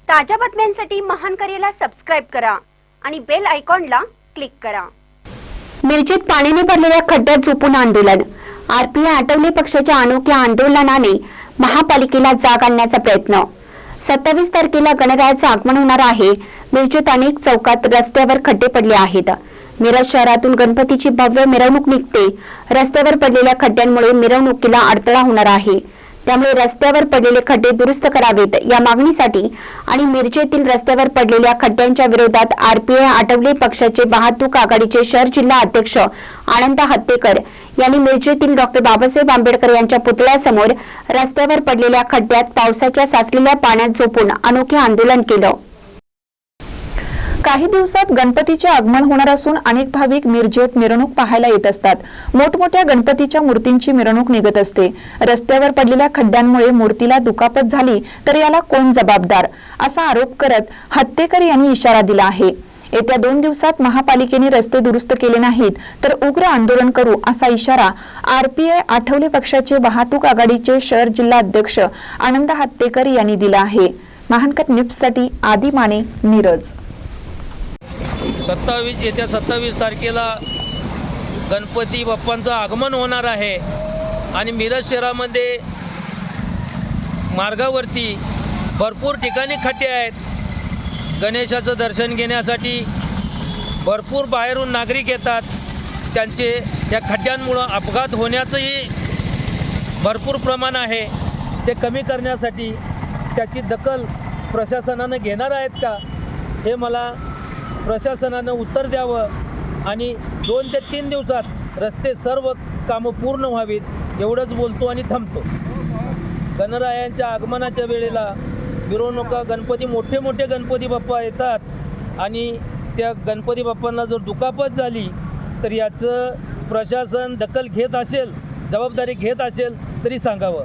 ताज्या बातम्यांसाठी महान करेला सबस्क्राइब करा आणि बेल आयकॉनला क्लिक करा। मिरजेत पाण्याने भरलेल्या खड्ड्यात झोपून आंदोलन। आरपीआय आठवले पक्षाच्या अनोख्या आंदोलनाने महापालिकेला जाग आणण्याचा प्रयत्न। 27 तारखेला गणरायाचं आगमन होणार आहे। मिरजेत अनेक चौकात रस्त्यावर खड्डे पडले आहेत। मिरज शहरातून गणपतीची भव्य मिरवणूक निघते। रस्त्यावर पडलेल्या खड्ड्यांमुळे मिरवणुकीला अडथळा होणार आहे। त्यामुळे रस्त्यावर पडलेले खड्डे दुरुस्त करावेत या मागणीसाठी आणि मिरजेतील रस्त्यावर पडलेल्या खड्ड्यांच्या विरोधात आरपीआय आठवले पक्षाचे वाहतूक आघाडीचे शहर जिल्हा अध्यक्ष आनंद हत्तेकर यांनी मिरजेतील डॉक्टर बाबासाहेब आंबेडकर यांच्या पुतळ्यासमोर रस्त्यावर पडलेल्या खड्ड्यात पावसाच्या साचलेल्या पाण्यात झोपून अनोखे आंदोलन केलं। काही दिवसात गणपतीचे आगमन होणार असून अनेक भाविक मिरजेत मिरवणूक पाहायला येत असतात। मोठमोठ्या गणपतीच्या मूर्तींची मिरवणूक निघत असते। रस्त्यावर पडलेल्या खड्ड्यांमुळे मूर्तीला दुखापत झाली तर याला कोण जबाबदार असा आरोप करत हत्तेकर यांनी इशारा दिला आहे। येत्या 2 दिवसात महापालिकेने रस्ते दुरुस्त केले नाहीत तर उग्र आंदोलन करू असा इशारा आरपीआय आठवले पक्षाचे वाहतूक आघाडीचे शहर जिल्हा अध्यक्ष आनंद हत्तेकर यांनी दिला आहे। महानकर न्यूजसाठी आदी माने, मिरज। येत्या 27 तारखेला गणपती बाप्पांचं आगमन होणार आहे आणि मिरज शहरामध्ये मार्गावरती भरपूर ठिकाणी खड्डे आहेत। गणेशाचं दर्शन घेण्यासाठी भरपूर बाहेरून नागरिक येतात। त्या खड्ड्यांमुळं अपघात होण्याचंही भरपूर प्रमाण आहे। ते कमी करण्यासाठी त्याची दखल प्रशासनानं घेणार आहेत का हे मला प्रशासनानं उत्तर द्यावं आणि 2 ते 3 दिवसात रस्ते सर्व कामं पूर्ण व्हावीत एवढंच बोलतो आणि थांबतो। गणरायांच्या आगमनाच्या वेळेला मिरवणुका मोठे गणपती बाप्पा येतात आणि त्या गणपती बाप्पांना जर दुखापत झाली तर याचं प्रशासन दखल घेत असेल, जबाबदारी घेत असेल तरी सांगावं।